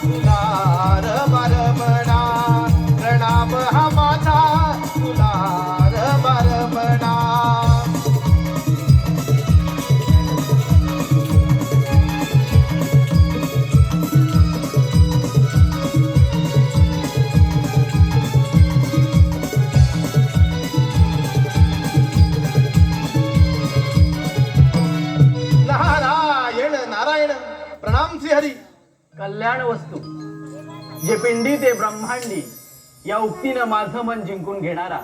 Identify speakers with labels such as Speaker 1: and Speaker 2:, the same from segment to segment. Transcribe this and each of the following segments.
Speaker 1: तुला रमणा प्रणाम हा माझा तुला रमणा नारायण नारायण प्रणाम श्री हरी.
Speaker 2: कल्याण वस्तू जे पिंडी ते ब्रह्मांडी या उक्तीनं माझं मन जिंकून घेणारा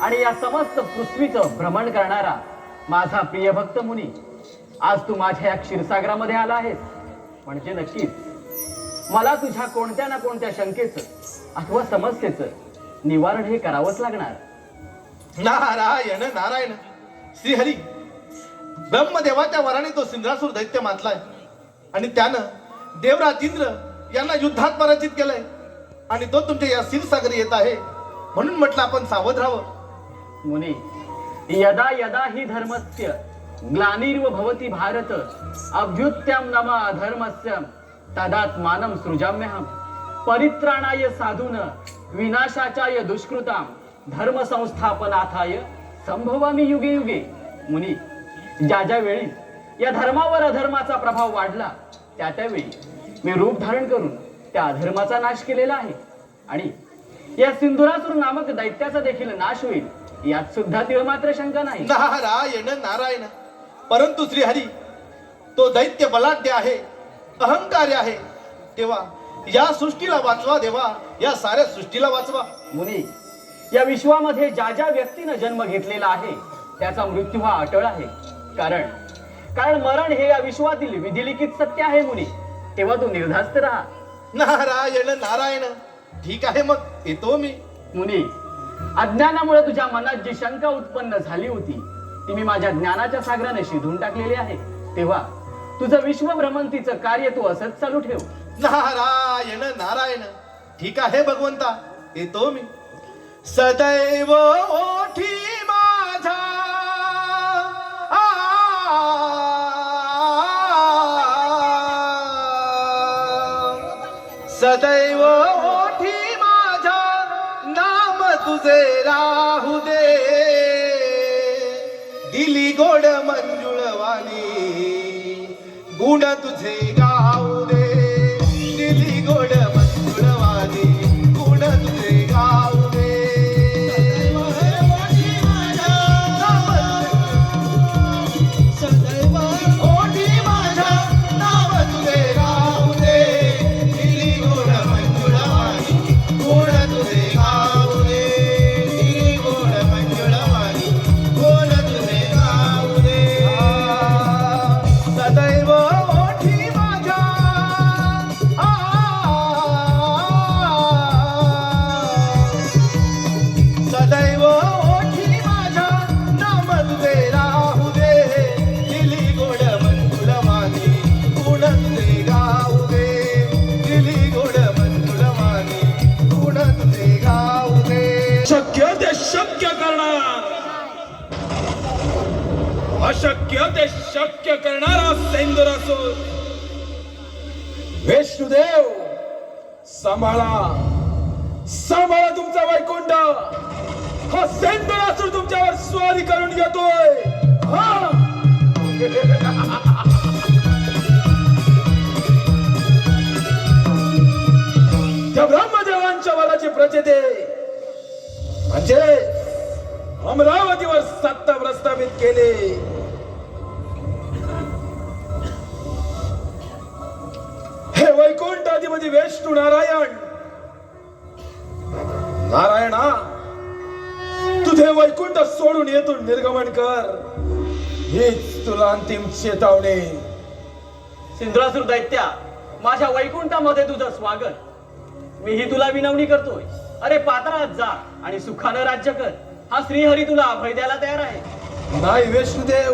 Speaker 2: आणि या समस्त पृथ्वीचं भ्रमण करणारा माझा प्रिय भक्त मुनी, आज तू माझ्या या क्षीरसागरामध्ये आला आहेस म्हणजे नक्कीच मला तुझ्या कोणत्या ना कोणत्या शंकेचं अथवा समस्येचं निवारण हे करावंच लागणार.
Speaker 1: नारायण नारायण श्रीहरी. ब्रह्मदेवाच्या वराने तो सिंद्रासूर दैत्य मातलाय आणि त्यानं देवराज इंद्र यांना युद्धात पराजित केलंय आणि तो तुमच्या या क्षीरसागरी येत आहे म्हणून म्हटलं आपण सावध राहावं.
Speaker 2: मुनी, यदा यदा हि धर्मस्य ग्लानिर्व भवति भारत अभ्युत्थम नम अधर्मस्य तदात्मानं सृजाम्यहम् परित्राणाय साधून विनाशाचाय दुष्कृतां धर्म संस्थापनार्थाय संभवामि युगे युगे. मुनी, ज्या ज्या वेळी या धर्मावर अधर्माचा प्रभाव वाढला त्या त्यावेळी मी रूप धारण करून त्या अधर्माचा नाश केलेला आहे आणि या सिंधुरासूर नामक दैत्याचा देखील नाश होईल यात सुद्धा तिळ मात्र शंका नाही.
Speaker 1: नारायण नारायण. परंतु श्रीहरी, तो दैत्य बलाढ्य आहे, अहंकारी आहे, तेव्हा या सृष्टीला वाचवा देवा, या साऱ्या सृष्टीला वाचवा.
Speaker 2: मुनी, या विश्वामध्ये ज्या ज्या व्यक्तीनं जन्म घेतलेला आहे त्याचा मृत्यू हा अटळ आहे. कारण मरण हे या विश्वातील विधिलिखित सत्य आहे. मुनी, तेव्हा तू निर्धास्त राहा.
Speaker 1: नारायण नारायण. ठीक आहे, मग येतो मी.
Speaker 2: मुनी, अज्ञानामुळे तुझ्या मनात जी शंका उत्पन्न झाली होती ती मी माझ्या ज्ञानाच्या सागराने शिधून टाकलेली आहे. तेव्हा तुझं विश्वभ्रमंतीचं कार्य तू असंच चालू ठेव.
Speaker 1: नारायण नारायण. ठीक आहे भगवंता, येतो मी. सदैव ओठी माझा सदैव ओठी माझा नाम तुझे राहू दे. दिली गोड मंजुळवाणी गुण तुझे गाऊ दे. दिली गोड मंजुळवाणी गुण तुझे गाऊ दे. सदैव ओठी माझा नाम तुझे राहू दे. दिली गोड मंजुळवाणी गुण तुझे गाऊ दे. दिली गोड मंजुळवाणी गुण तुझे गाऊ दे. सदैव ओठी माझ्या सदैव ओठी माझ्या नाम तुझे राहू दे. दिली गोड मंजुळवाणी गुण तुझे गाऊ दे. दिली गोड मंजुळवाणी गुण तुझे गाऊ दे.
Speaker 3: शक्य ते शक्य करणारा, अशक्य ते शक्य करणारा सिंधुरासूर विष्णुदेव, सांभाळा सांभाळा तुमचा वैकुंठ. हा सिंधुरासूर तुमच्यावर स्वारी करून येतोय. हा त्या ब्रह्मदेवांच्या वराची प्रचिती म्हणजे अमरावतीवर सत्ता प्रस्थापित केली. हे वैकुंठाधिपती विष्णू नारायण, नारायणा तुझे वैकुंठ सोडून येथून निर्गमन कर, हीच तुला अंतिम चेतावणी.
Speaker 2: सिंधुरासूर दैत्या, माझ्या वैकुंठामध्ये तुझं स्वागत. मीही तुला विनवणी करतोय. अरे पाताळात जा आणि सुखानं राज्य कर. हा श्रीहरी तुला अभय द्यायला तयार आहे.
Speaker 3: नाही विष्णुदेव,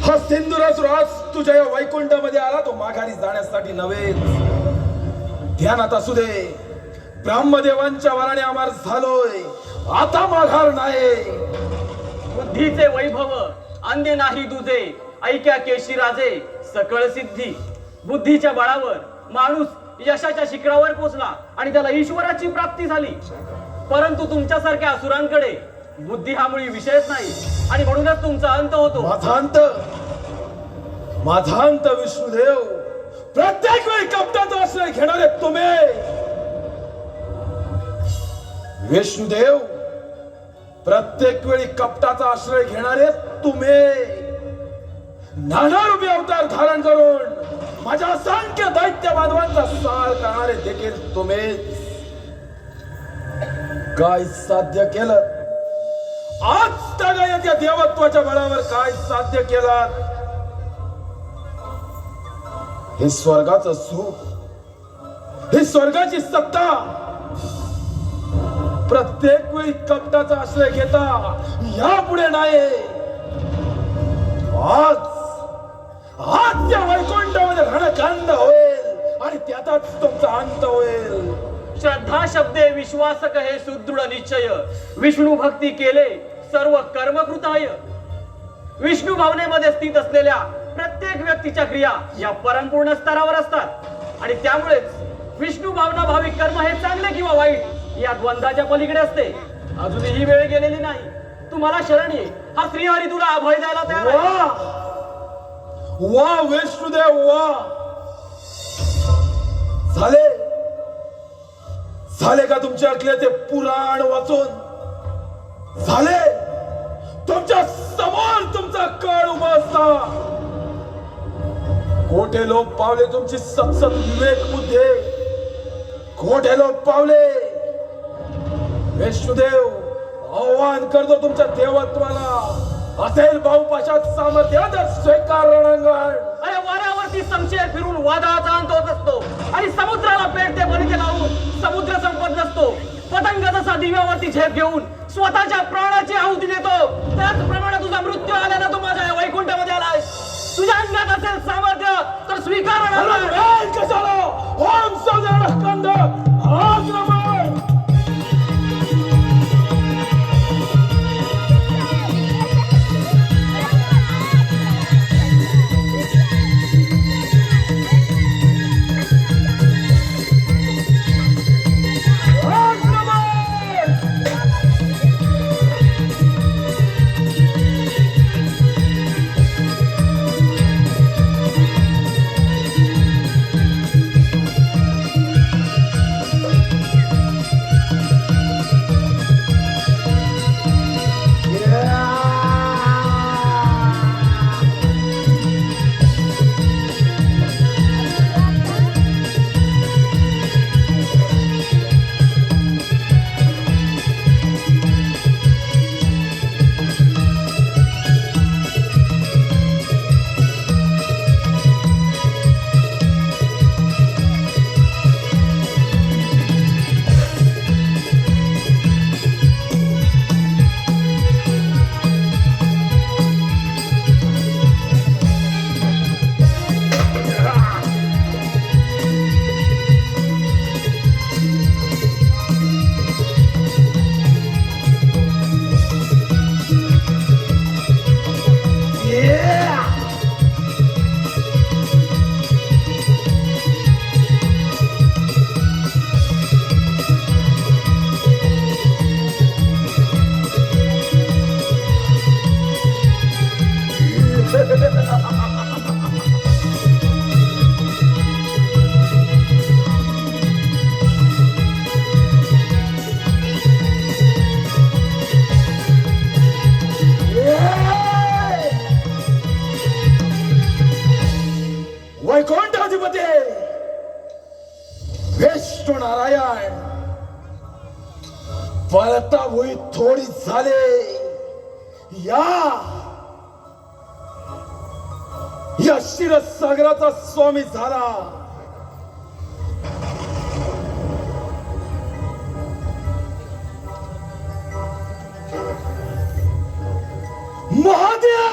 Speaker 3: हा सिंधुरासूर आज तुझ्या या वैकुंठामध्ये आला तो माघारी जाण्यासाठी नव्हे. ध्यानात असू दे, ब्रह्मदेवांच्या वराने अमर झालोय, आता माघार नाही.
Speaker 2: बुद्धीचे वैभव अन्य नाही तुझे, ऐक्या केशी राजे सकळ सिद्धी. बुद्धीच्या बळावर माणूस यशाच्या शिखरावर पोचला आणि त्याला ईश्वराची प्राप्ती झाली. परंतु तुमच्यासारख्या असुरांकडे बुद्धी हा मुळी विषयच नाही आणि म्हणूनच तुमचा अंत होतो.
Speaker 3: माझा अंत विष्णुदेव, प्रत्येक वेळी कपटाचा आश्रय घेणारे तुम्ही. विष्णुदेव, प्रत्येक वेळी कपटाचा आश्रय घेणारे तुम्ही. नाना रूपी अवतार धारण करून माझ्या असंख्य दैत्य बांधवांचा सार करणारे देखील तुम्हीच. काय साध्य केलं आज तागायत या देवत्वाच्या बळावर? काय साध्य केलं? हे स्वर्गाचं सुख, ही स्वर्गाची सत्ता, प्रत्येक वेळी कपटाचा आश्रय घेता यापुढे नाही. आज या वैकुंठामध्ये रणकांड होईल आणि त्यातच तुमचा अंत होईल.
Speaker 2: श्रद्धा शब्दे विश्वासक हे सुदृढ निश्चय, विष्णू भक्ती केले सर्व कर्मकृताय. विष्णू भावनेमध्ये स्थित असलेल्या प्रत्येक व्यक्तीच्या क्रिया या परमपूर्ण स्तरावर असतात आणि त्यामुळेच विष्णू भावना भाविक कर्म हे चांगले किंवा वाईट या द्वंद्वाच्या पलीकडे असते. अजूनही ही वेळ गेलेली नाही. तुम्हाला शरण ये, हा श्रीहरी तुला अभय द्यायला तयार आहे.
Speaker 3: वा विष्णुदेव वा. झाले का तुमच्या ते पुराण वाचून? झाले तुमच्या समोर तुमचा काळ उभा असता. खोटे लोक पावले तुमची सतसत विवेक बुद्धी, खोटे लोक पावले. विष्णुदेव आव्हान करतो तुमच्या देवत्वाला. असेल भाऊपाशात सामर्थ्य तर स्वीकार रणांगण.
Speaker 2: अरे वाऱ्यावरती संशय फिरून वादळाचा अंत होत असतो आणि समुद्राला पेटते बलिते लावून समुद्र संपत नसतो. पतंग जसा दिव्यावरती झेप घेऊन स्वतःच्या प्राणाची आहुती देतो, त्याचप्रमाणे तुझा मृत्यू आल्यानं तू माझ्या वैकुंठामध्ये आलाय. तुझ्या अंगात असेल सामर्थ्य तर स्वीकार रणांगण.
Speaker 3: कशाला ओम सौदर्यस्कंद आज नमः. वैकुंठाधिपती विष्णू नारायण पळता होई थोडी झाले. या क्षीरसागराचा स्वामी झाला. महादेव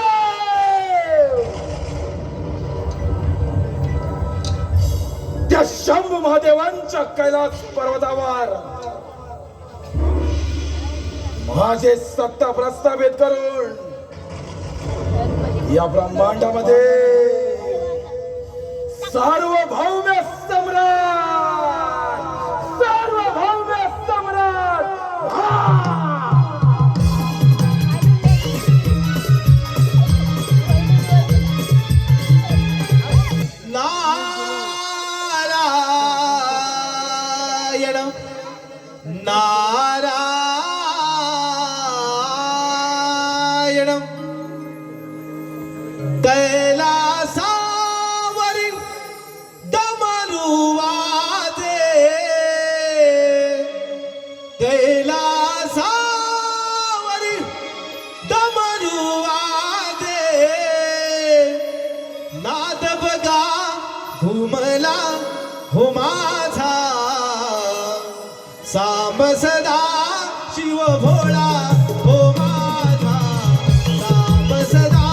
Speaker 3: त्या शंभू महादेवांच्या कैलास पर्वतावर माझे सत्ता प्रस्थापित करून या ब्रह्मांडामध्ये सार्वभौम सम्राट
Speaker 1: नारायण नारायण कैलासावरी डमरू वाजे कैलासावरी डमरू वाजे नाद बघा घुमला हो माझा साम सदा शिव भोळा हो माझा साम सदा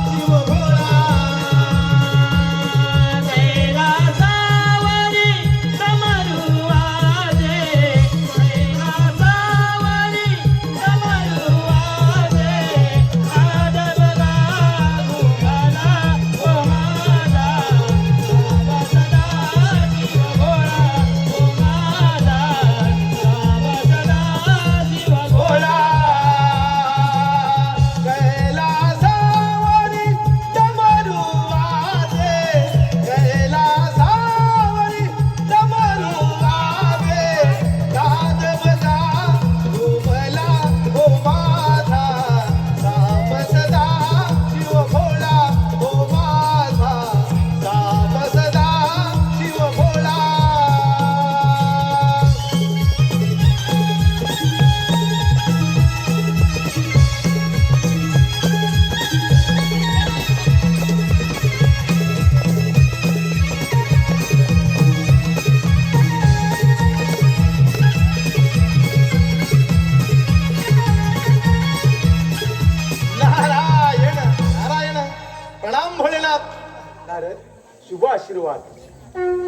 Speaker 1: शिव भोळा
Speaker 2: कैलासावरी डमरू वाजे कैलासावरी डमरू वाजे नाद बघा घुमला हो माझा साम सदा शिव भोळा हो माझा साम सदा शिव भोळा
Speaker 1: कैलासावरी डमरू वाजे कैलासावरी डमरू वाजे नाद बजा घुमला हो माझा साम सदा शिव भोळा हो माझा साम सदा शिव भोळा नारायण नारायण प्रणाम भोलेनाथ.
Speaker 4: नारद शुभ आशीर्वाद.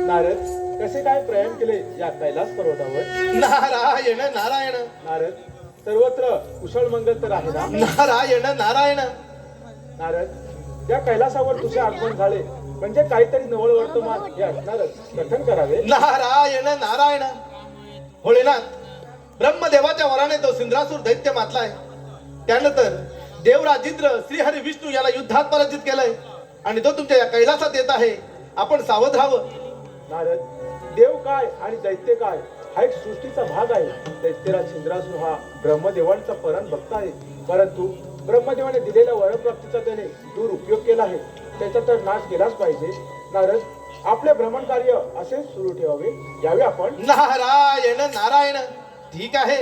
Speaker 4: नारद कसे काय प्रयाण केले या कैलास पर्वतावर?
Speaker 1: नारायण नारायण
Speaker 4: नारद सर्वत्र कुशल मंगल तर आहे ना?
Speaker 1: नारायण नारायण
Speaker 4: नारद या कैलासावर तुझे आगमन झाले म्हणजे काहीतरी नवळ वर्तमान हे असणारच. कथन करावे.
Speaker 1: नारायण नारायण भोलेनाथ ब्रह्मदेवाच्या वराने तो सिंद्रासूर दैत्य मातलाय. त्यानंतर देवराज इंद्र श्रीहरी विष्णू याला युद्धात पराजित केलंय आणि तो तुमच्या या कैलासात येत आहे. आपण सावध राहावं.
Speaker 4: नारद देव काय आणि दैत्य काय हा एक सृष्टीचा भाग आहे. दैत्यराज सिंद्रासूर हा ब्रह्मदेवांचा परम भक्त आहे. परंतु ब्रह्मदेवाने दिलेल्या वरप्राप्तीचा त्याने दुरुपयोग केला आहे. त्याचा तर नाश केलाच पाहिजे. नारद आपले भ्रमण कार्य असेच सुरू ठेवावे. यावे आपण.
Speaker 1: नारायण नारायण ठीक आहे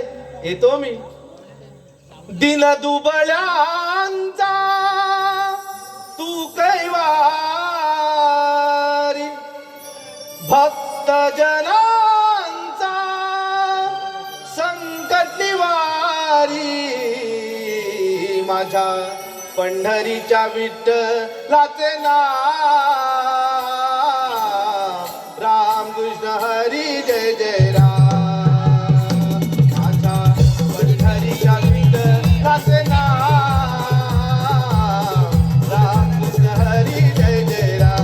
Speaker 1: येतो मी. दिन दुबळ्यांचा तू कैवारी भक्त जनांचा संकट निवारी माझ्या पंढरीच्या विठ्ठलाचे नाम रामकृष्ण हरी जय जय राम. माझ्या पंढरीच्या विठ्ठलाचे नाम रामकृष्ण हरी जय जय राम.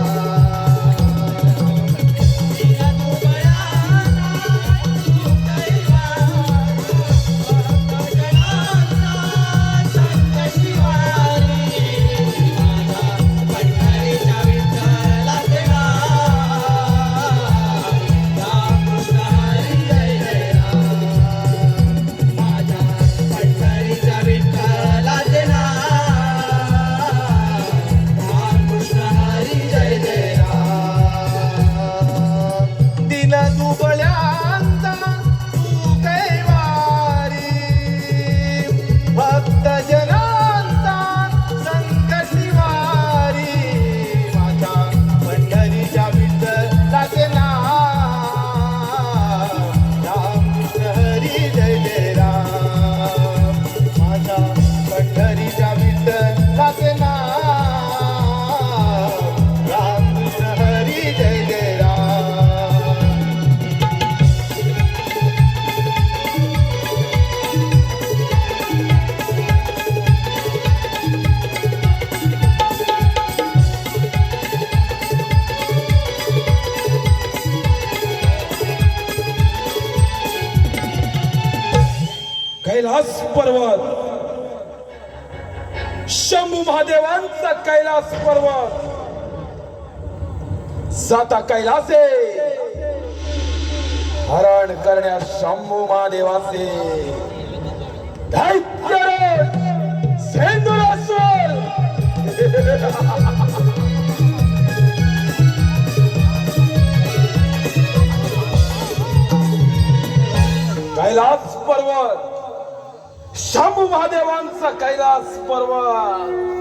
Speaker 3: कैलास पर्वत, शंभू महादेवांचा कैलास पर्वत, जाता कैलासे हरण करण्या घराण्या शंभू महादेवाचे दैत्यराज सेंदुरासुर कैलास पर्वत शंभू महादेवांचा कैलास पर्वत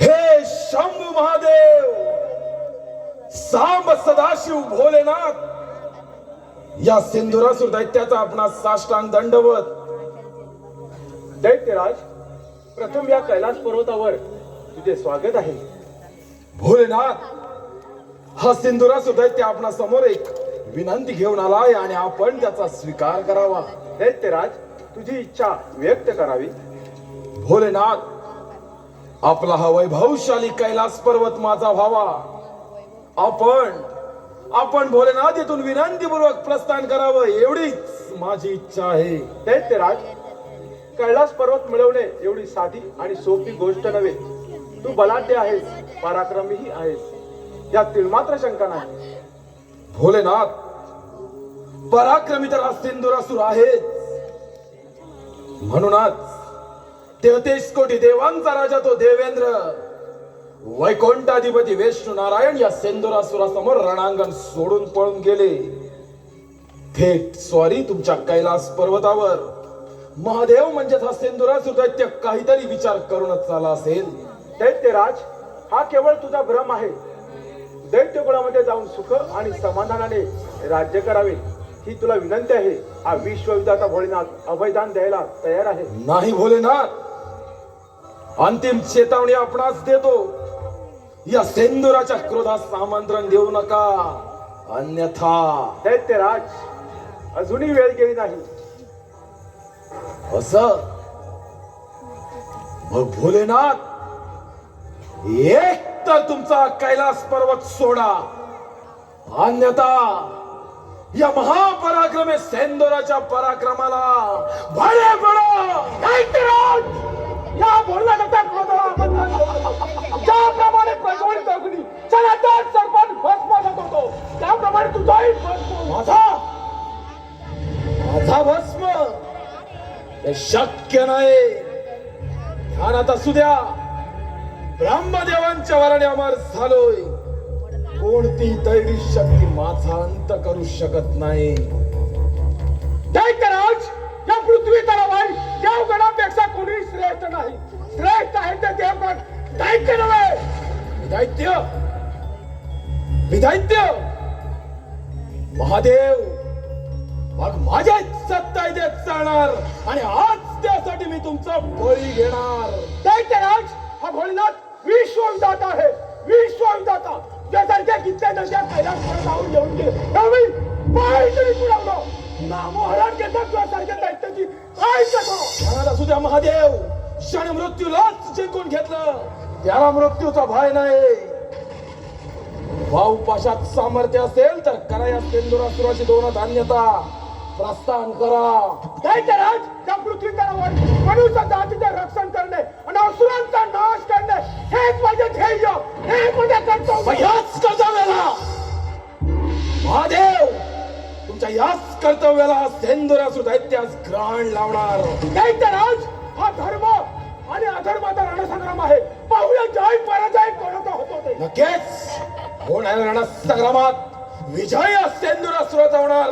Speaker 3: हे शंभू महादेव सांब सदाशिव भोलेनाथ या सिंधुरासुर दैत्याचा आपणा साष्टांग दंडवत.
Speaker 4: दैत्यराज, प्रथम या कैलास पर्वतावर तुझे स्वागत आहे.
Speaker 3: भोलेनाथ, हा सिंधुरासुर दैत्य आपणा समोर एक विनंती घेऊन आलाय आणि आपण त्याचा स्वीकार करावा.
Speaker 4: दैत्यराज, तुझी इच्छा व्यक्त करावी.
Speaker 3: भोलेनाथ, आपला हा वैभवशाली कैलास पर्वत माझा व्हावा. आपण भोलेनाथ येथून विनंतीपूर्वक प्रस्थान करावं एवढीच माझी इच्छा आहे.
Speaker 4: दैत्यराज, कैलास पर्वत मिळवणे एवढी साधी आणि सोपी गोष्ट नव्हे. तू बलाढ्य आहेस, पराक्रमीही आहेस, यात तिळमात्र शंका नाही.
Speaker 3: भोलेनाथ, पराक्रमी तर हा सिंधुरासुर आहेच. म्हणूनच 33 कोटी देवांचा राजा तो देवेंद्र, वैकुंठाधिपती विष्णू नारायण या सिंधुरासुरासमोर रणांगण सोडून पळून गेले. थेट स्वारी तुमच्या कैलास पर्वतावर. महादेव म्हणजेच हा सिंधुरासुर दैत्य काहीतरी विचार करूनच आला असेल.
Speaker 4: दैत्यराज, हा केवळ तुझा भ्रम आहे. दैत्यकुळामध्ये जाऊन सुख आणि समाधानाने राज्य करावे ही तुला विनंती आहे. हा विश्वविधाता भोलेनाथ अभयदान द्यायला तयार आहे.
Speaker 3: नाही भोलेनाथ, अंतिम चेतावणी आपणास देतो. या सिंधुराच्या क्रोधास आमंत्रण देऊ नका, अन्यथा.
Speaker 4: दैत्यराज, अजूनही वेळ गेली नाही.
Speaker 3: असं मग भोलेनाथ, एक तर तुमचा कैलास पर्वत सोडा, अन्यथा या महापराक्रमे सेंदुराच्या पराक्रमाला भळे पडा.
Speaker 4: दैत्यराज, या भोलेनाथाच्या क्रोधाला ज्याप्रमाणे प्रज्वलित अग्नी चलादार सर्पान भस्मसात होतो, त्याप्रमाणे तुझाही भस्म.
Speaker 3: माझा भस्म हे शक्य नाही. ध्यानात असू द्या, ब्रह्मदेवांच्या वरणे अमर झालोय. कोणती दैवी शक्ती माझा अंत करू शकत नाही.
Speaker 4: दैत्यराज, या पृथ्वी तलावर देवगणापेक्षा कोणी श्रेष्ठ नाही. श्रेष्ठ आहे ते देवगण, दैत्य नव्हे.
Speaker 3: विदैत्य महादेव, मग माझ्या सत्ता देत चालणार आणि आज त्यासाठी मी तुमचा बळी घेणार.
Speaker 4: दैत्यराज, हा भोलेनाथ विश्वविधाता आहे. विश्वविधाता त्यासारख्या कित्येक कैलास पर्वतावर येऊन गेले. काहीतरी पुरवलं. नामोहरण घेतात तुझ्यासारख्या दैत्याची काय करतो.
Speaker 3: असू द्या महादेव, क्षण मृत्यूलाच जिंकून घेतलं, त्याला मृत्यूचा भय नाही. वावपाशात सामर्थ्य असेल तर करा या सिंधुरासुराची दोन धान्यता. प्रस्थान करा.
Speaker 4: दैत्यराज, त्या पृथ्वी तलावर मनुष्य जातीचे रक्षण करणे आणि असुरांचा नाश करणे हेच माझे ध्येय, हेच माझे कर्तव्य.
Speaker 3: याच कर्तव्याला महादेव, तुमच्या याच कर्तव्याला सिंधुरासुर दैत्यास ग्रहण लावणार.
Speaker 4: दैत्यराज, हा धर्म आणि अधर्माचा रणसंग्राम आहे. पाहूया जय पराजय कोणाचा होतो ते.
Speaker 3: नक्कीच होणाऱ्या रणसंग्रामात विजय सिंधुरासुराचा होणार.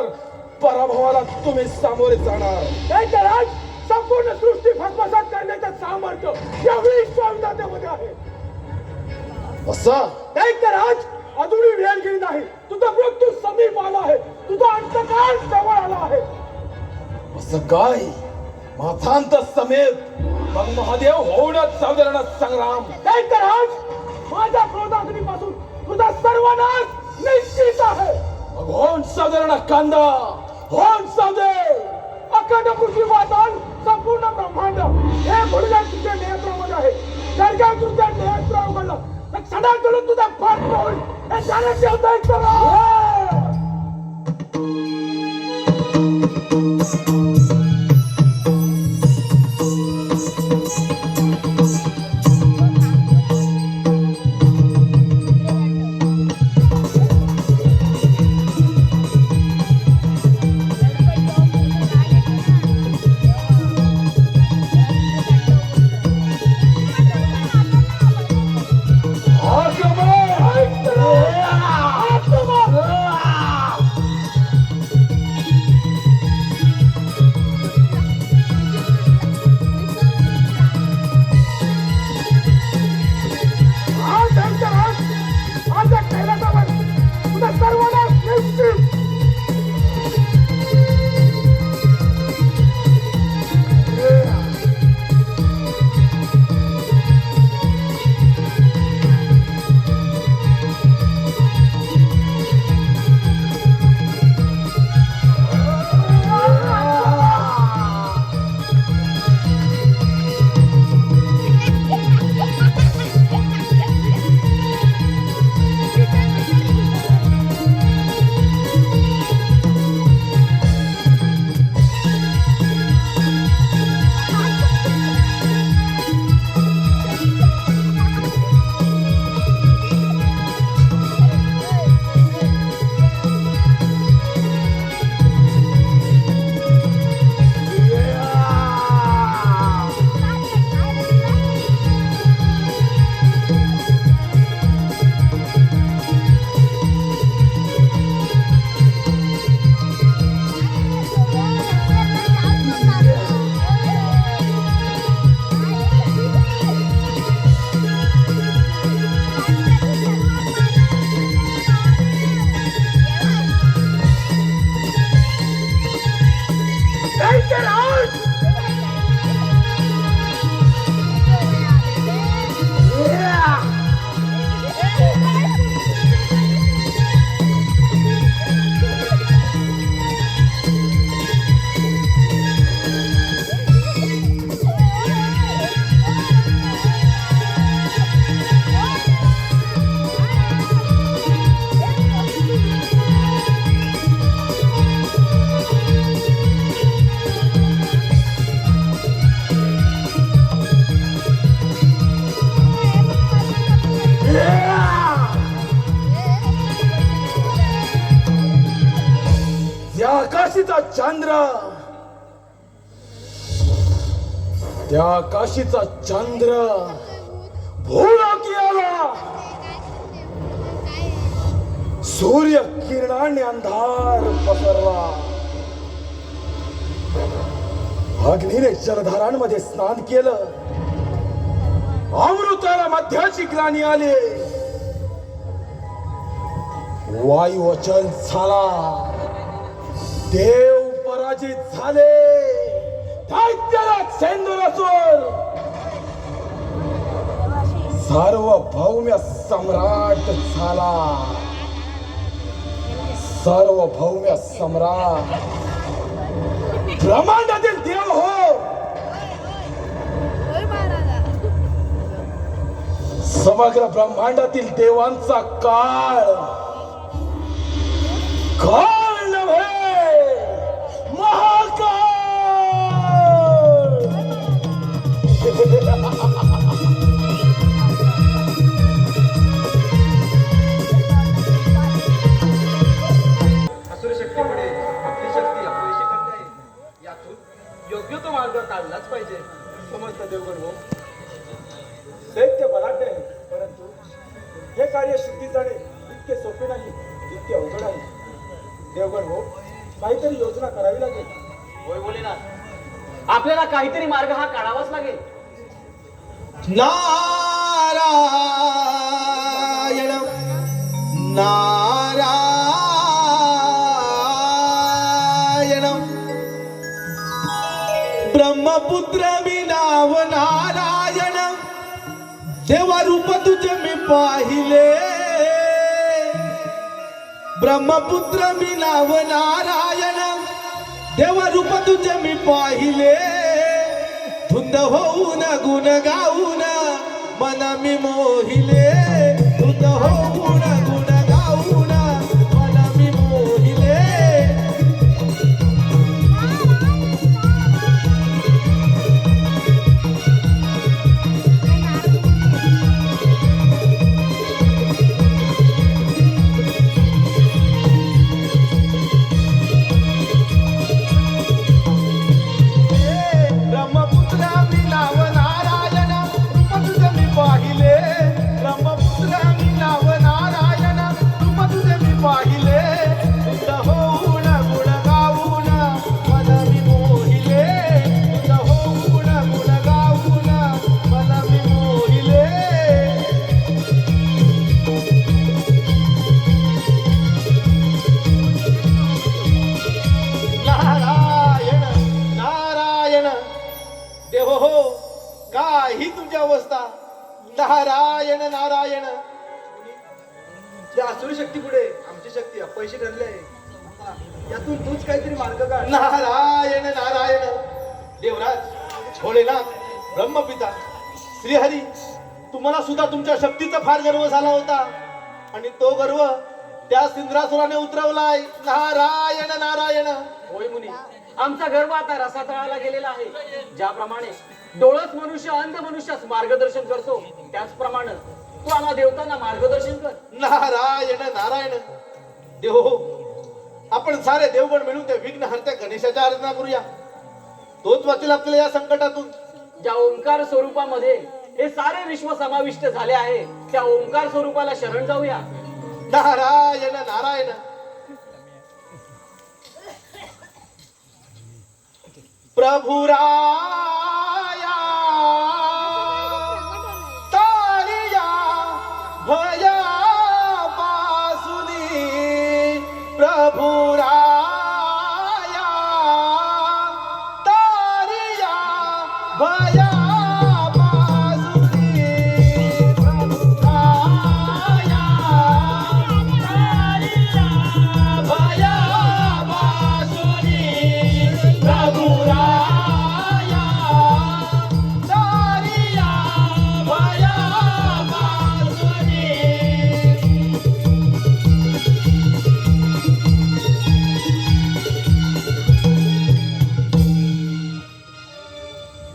Speaker 3: पराभवाला तुम्ही सामोरे जाणार.
Speaker 4: दैत्यराज, संपूर्ण सृष्टी भस्मसात करण्याचं सामर्थ्य या विश्वविधात्यामध्ये आहे.
Speaker 3: असं
Speaker 4: दैत्यराज, अजूनही वेळ गेली नाही. तुझा मृत्यू समीप आला आहे. तुझा अंतकाळ जवळ आला आहे.
Speaker 3: असं काय? माझा अंत समेत. मग महादेव होऊनच सावधान संग्राम.
Speaker 4: दैत्यराज, माझ्या क्रोधाग्नीपासून तुझा सर्वनाश निश्चित आहे.
Speaker 3: मग होऊन सावधान कांदा, होऊन सावधे.
Speaker 4: अखंड पृथ्वी वातावरण संपूर्ण ब्रह्मांड हे भोलेनाथ तुझ्या नियंत्रणामध्ये आहे. जर का तुझ्या नियंत्रण उघडलं तर सदाकडून तुझा पाठ होईल. हे जाण्याचे दैत्यराज.
Speaker 3: काशीचा चंद्र, त्या काशीचा चंद्र भूलोकी आला. सूर्य किरणाने अंधार पसरला. अग्नीने जलधारांमध्ये स्नान केलं. अमृताला मध्याची ग्लानी आले. वायू अचल झाला. देव पराजित झाले. दैत्याला सेंदुरासुर सार्वभौम्य सम्राट झाला. सार्वभौम्य सम्राट ब्रह्मांडातील देव हो. समग्र ब्रह्मांडातील देवांचा काळ काळ नव्हे, महाकाळ.
Speaker 4: असुर शक्तीमुळे आपली शक्ती अपयशी करता येईल. यातून योग्य तो मार्ग काढलाच पाहिजे. समजतं देवगण हो. दैत्य बलाढ्य आहे, परंतु हे कार्य सिद्धी जाणे इतके सोपे नाही, इतके अवघड आहे. देवगण हो, काहीतरी योजना करावी लागेल.
Speaker 2: होय बोलेनाथ, आपल्याला काहीतरी मार्ग हा काढावाच लागेल.
Speaker 1: नारायण नारायण ब्रह्मपुत्र मी नाव नारायण. देवा रूप तुझे मी पाहिले. ब्रह्मपुत्र मी नाव नारायण. देवा रूप तुझे मी पाहिले. धुंद होऊन गुण गाऊन मन मी मोहिले. धुंद होऊन गुण गाऊन मन मी मोहिले. ब्रह्मपुत्र मी नाव नारायण. रूप तुझे मी पाहिले. ब्रह्मपुत्र मी नाव नारायण. रूप तुझे मी पाहिले. धुंद होऊन गुण गाऊन मन मी मोहिले. धुंद होऊन गुण गाऊन मन मी मोहिले. नारायण नारायण देव हो, काही तुमची अवस्था. नारायण नारायण.
Speaker 4: त्या असुर शक्ती पुढे आमची शक्ती अपयशी ठरली आहे. यातून तूच काहीतरी मार्ग काढ.
Speaker 1: नारायण नारायण देवराज भोलेनाथ ब्रह्मपिता श्रीहरी, तुम्हाला सुद्धा तुमच्या शक्तीचा फार गर्व झाला होता आणि तो गर्व त्या सिंद्रासुराने उतरवलाय. नारायण नारायण.
Speaker 2: होय मुनी, आमचा गर्व आता रसातळाला गेलेला आहे. ज्याप्रमाणे डोळस मनुष्य अंध मनुष्यास मार्गदर्शन करतो, त्याचप्रमाणे तू आम्हा देवतांना मार्गदर्शन कर.
Speaker 1: नारायण नारायण देव हो, आपण सारे देवगण मिळून त्या विघ्नहर्त्या गणेशाच्या आराधना करूया. तोच वाचेल आपल्याला या संकटातून.
Speaker 2: ज्या ओंकार स्वरूपामध्ये हे सारे विश्व समाविष्ट झाले आहे, त्या ओंकार स्वरूपाला शरण जाऊया.
Speaker 1: नारायण नारायण. प्रभु राया तारिया भया पासुनी. प्रभु राया तारिया भया पासुनी. प्रभु राया तारिया भया पासुनी. प्रभु राया तारिया भया पासुनी.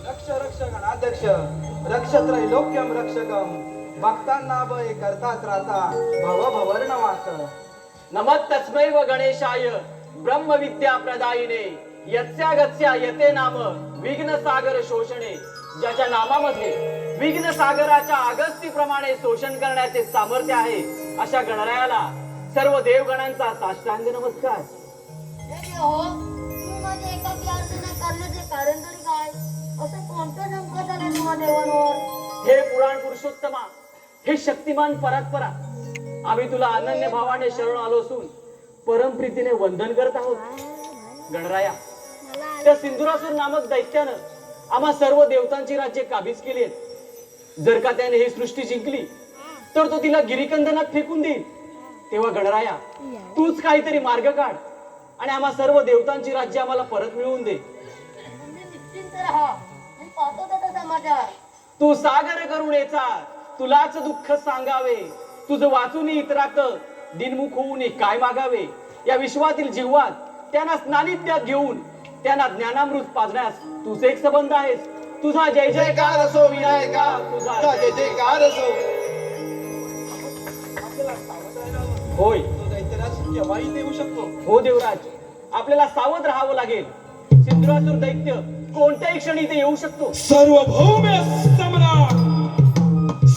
Speaker 4: रक्ष रक्ष गणाध्यक्ष रक्ष त्रैलोक्यम रक्षकम. भक्तांना भय करता त्राता भव भवर्णवास.
Speaker 2: नमः तस्मै व गणेशाय ब्रह्मविद्या प्रदायिने यत्स्या गत्स्या यते नाम विघ्न सागर शोषणे. ज्याच्या नामामध्ये विघ्न सागराच्या अगस्तीप्रमाणे शोषण करण्याचे सामर्थ्य आहे अशा गणरायाला सर्व देवगणांचा साष्टांग नमस्कार.
Speaker 5: हो तू माझ्या एकाकी अर्चना करण्याचे कारण तरी काय? असं कोणतं संकट आलं तुम्हा देवांवर?
Speaker 2: हे पुराण पुरुषोत्तमा, हे शक्तिमान परात्परा, आम्ही तुला अनन्य भावाने शरण आलो असून परमप्रीतीने वंदन करत आहोत. गणराया, त्या सिंधुरासूर नामक दैत्यानं आम्हा सर्व देवतांची राज्ये काबीज केली आहेत. जर का त्याने ही सृष्टी जिंकली तर तो तिला गिरिकंदनात फेकून देईल. तेव्हा गणराया, तूच काहीतरी मार्ग काढ आणि आम्हा सर्व देवतांची राज्य आम्हाला परत मिळवून दे.
Speaker 5: तुम्ही निश्चिंत राहा, मी पाहतो त्याचा समाचार.
Speaker 2: तू सागर करुणेचा, तुलाच दुःख सांगावे, तुझं वाचून इतरात दिनमुख होऊन काय मागावे. या विश्वातील जीवात त्यांना स्नानिध्यात घेऊन त्यांना ज्ञानामृत पाजण्यास तूच एक संबंध आहेस. तुझा जय
Speaker 1: जयकार असो विनायका, तुझा जय जयकार असो.
Speaker 2: होय
Speaker 1: केव्हाही देऊ शकतो.
Speaker 2: हो देवराज, आपल्याला सावध राहावं लागेल. सिंधुरासूर दैत्य कोणत्याही क्षणी इथे येऊ शकतो.
Speaker 3: सार्वभौम्य सम्राट,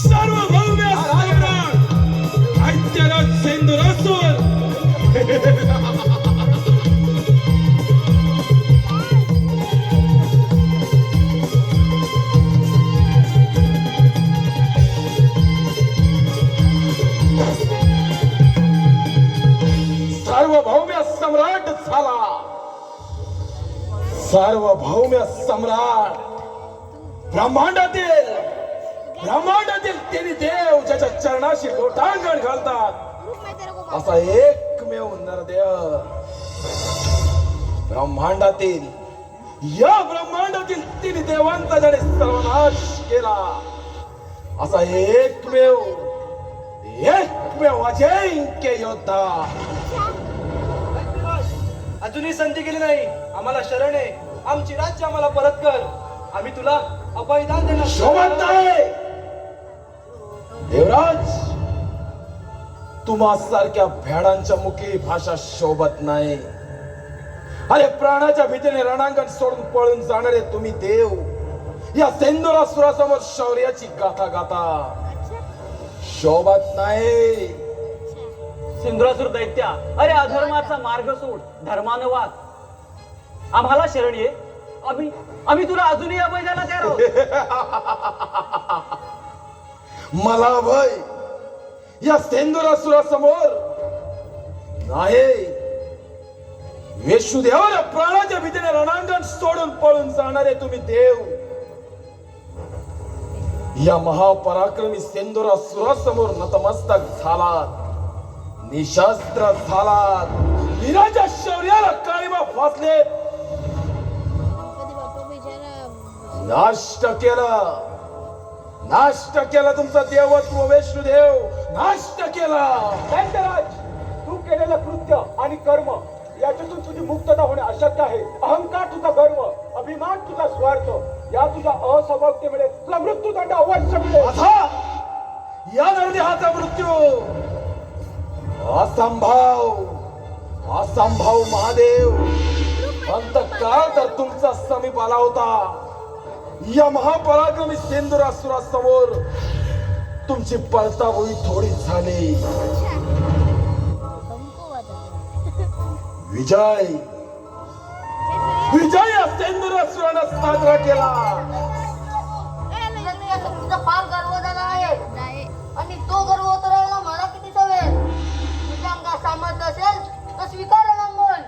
Speaker 3: सार्वभौम्य सम्राट दैत्यराज सिंधुरासूर. सार्वभौम्य सम्राट झाला. सार्वभौम्य सम्राट ब्रह्मांडातील तिन्ही देव ज्याच्या चरणाशी लोटांगण घालतात असा एकमेव नरदेव. ब्रह्मांडातील तिन्ही देवांचा ज्याने सर्वनाश केला असा एकमेव अजिंक्य योद्धा.
Speaker 6: अजूनही संधी गेली नाही. आम्हाला शरण आहे. आमची राज्य आम्हाला परत कर. आम्ही तुला अपविधान देणार.
Speaker 3: शोभत नाही देवराज, तुम्हा सारख्या भ्याडांच्या मुखी भाषा शोभत नाही. अरे प्राणाच्या भीतीने रणांगण सोडून पळून जाणारे तुम्ही देव या सिंधुरासुरासमोर शौर्याची गाथा गाता शोभत नाही.
Speaker 2: सिंधुरासूर दैत्या, अरे अधर्माचा मार्ग सोड, धर्मानं वाद. आम्हाला शरण ये. आम्ही तुला अजूनही अभय द्यायला तयार आहोत.
Speaker 3: मला भय या सिंधुरासुरासमोर नाही. विष्णुदेवाला प्राणाच्या भीतीने रणांगण सोडून पळून जाणारे तुम्ही देव या महापराक्रमी सिंधुरासुरासमोर नतमस्तक झालात, निशस्त्र झालात, वीराच्या शौर्याला काळीमा फासले, नाष्ट केलं तुमचं देवत्व. विष्णुदेव नाष्ट केला.
Speaker 4: दैत्यराज, तू केलेलं कृत्य आणि कर्म याच्यातून तुझी मुक्तता होणे अशक्य आहे. अहंकार तुझा गर्व, अभिमान तुझा स्वार्थ, या तुझ्या असमर्थतेमुळे तुला मृत्यूदंड अवश्य मिळेल.
Speaker 3: या नरदेहाचा मृत्यू असंभव महादेव. अंतकाळ तर तुमचा समीप आला होता. या महापराक्रमी सिंधुरासुरासमोर तुमची पळताबोळी थोडी झाली. विजय या सिंधुरासुरानं साजरा केला.
Speaker 5: तुझा फार गर्व झाला आहे आणि तो गर्व उतरायला मला किती सवेल. तुझ्या अंगात सामर्थ्य असेल तर स्वीकार रणांगण.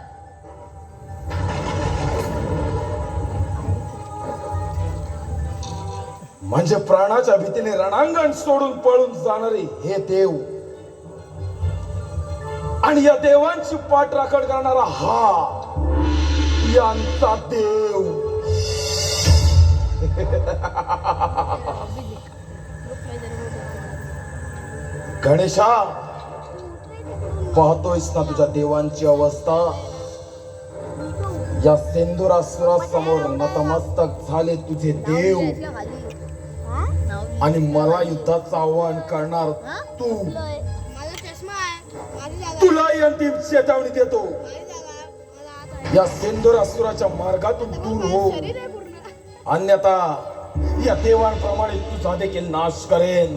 Speaker 3: म्हणजे प्राणाच्या भीतीने रणांगण सोडून पळून जाणारे हे देव आणि या देवांची पाठराखण करणारा हा यांचा देव. गणेशा, पाहतोयस ना तुझ्या देवांची अवस्था. या सिंधुरासुरासमोर नतमस्तक झाले तुझे देव आणि मला युद्धाचं आव्हान करणार तू.
Speaker 5: माझा चष्मा आहे. माझी जागा.
Speaker 3: तुलाही अंतिम चेतावणी देतो.
Speaker 5: माझी जागा.
Speaker 3: या सेंदुरासुराच्या मार्गातून दूर हो, अन्यथा या देवांप्रमाणे तुझा देखील नाश करेन.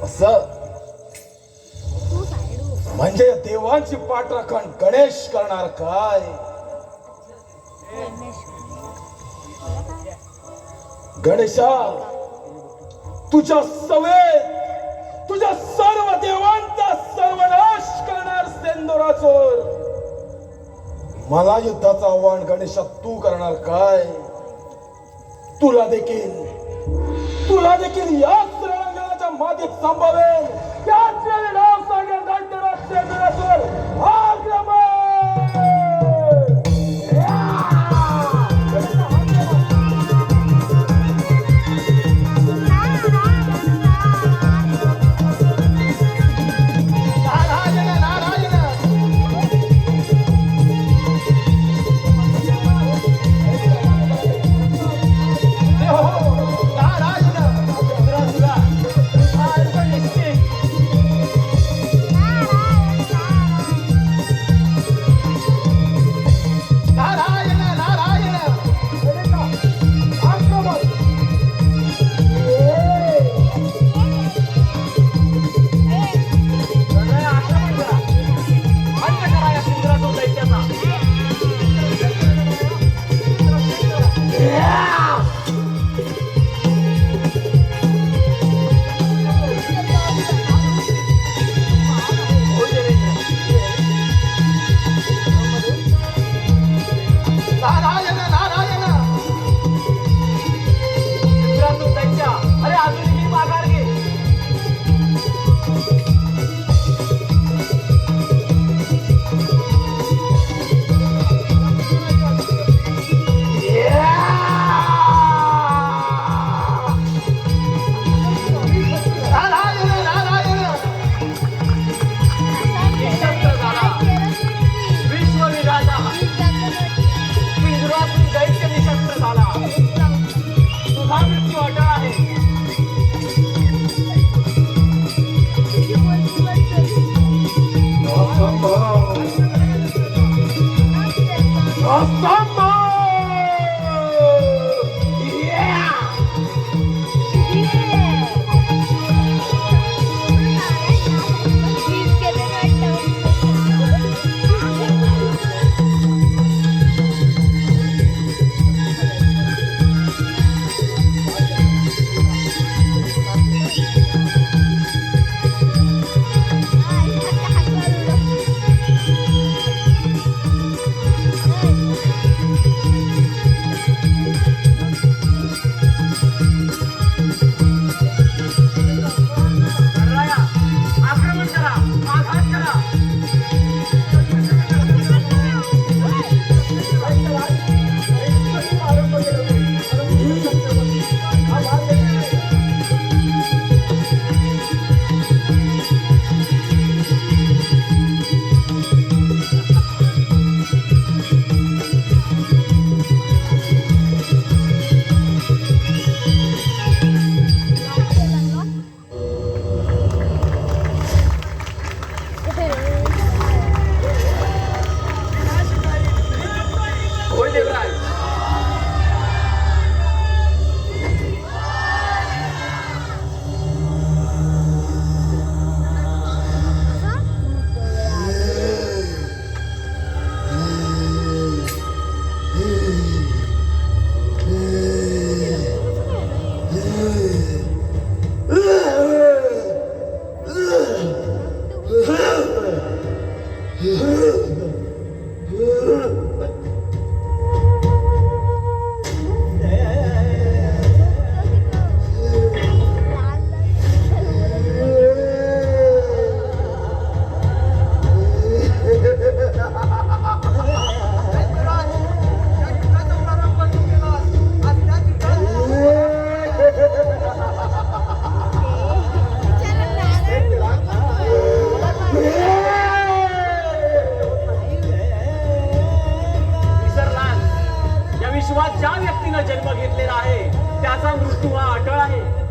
Speaker 3: असं म्हणजे या देवांची पाठराखण गणेश करणार काय? गणेशा, तुझ्या सवेत तुझ्या सर्व देवांचा सर्वनाश करणार सेंदुरासुर. मला युद्धाचं आव्हान गणेशा तू करणार काय? तुला देखील याच रणांगणाच्या मातीत संभवेल. त्याच वेळी नाव सांगेल दैत्यराज सेंदुरासुर आक्रमण.
Speaker 2: विश्वात ज्या व्यक्तीनं जन्म घेतलेला आहे त्याचा मृत्यू हा अटळ आहे.